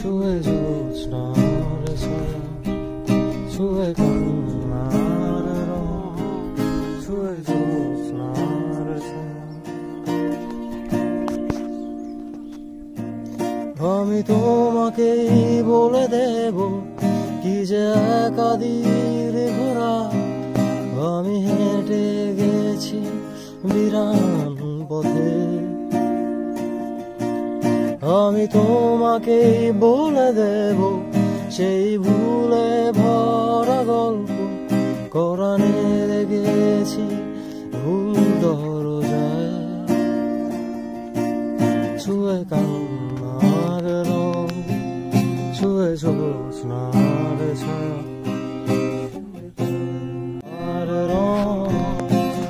ছুঁয়ে জ্যোৎস্নার ছায়া, ছুঁয়ে কান্নার রং, ছুঁয়ে জ্যোৎস্নার ছায়া। আমি তোমাকেই বলে দেব কি যে একাদির ঘোরা, আমি হেঁটে গেছি বিরান পথে। আমি তোমাকেই বলে দেব সেই ভুলে ভরা গল্প, কোরআনে গেছি ভুল দরজায়। ছুঁয়ে কান্নার রং, ছুঁয়ে জ্যোৎস্নার ছায়া, আর রং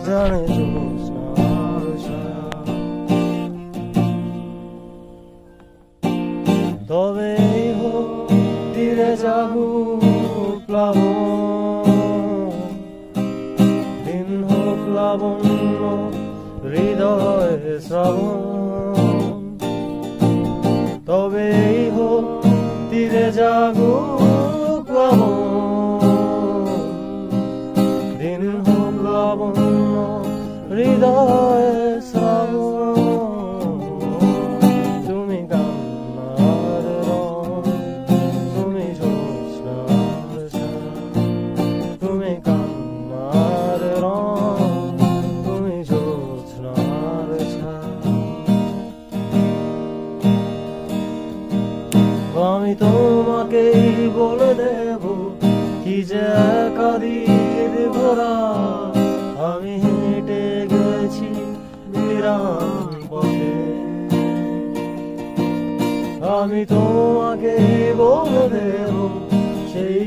জানে জ্যোৎস্নার ছায়া। তবে হোক তীরে জাগুক প্লাবন, দিন হোক লাবণ্য হৃদয় শ্রাবণ। তবে হোক তীরে জাগুক প্লাবন, দিন হোক লাবণ্য হৃদয় শ্রাবণ। তুমি কান্নার রং, তুমি জ্যোৎস্নার ছায়া, তুমি কান্নার রং, তুমি জ্যোৎস্নার ছায়া। আমি তোমাকেই বলে দেব কি যে একাদির ঘোরা, আমি হেঁটে গেছি বিরান পথে। আমি তোমাকেই বলে দেব সেই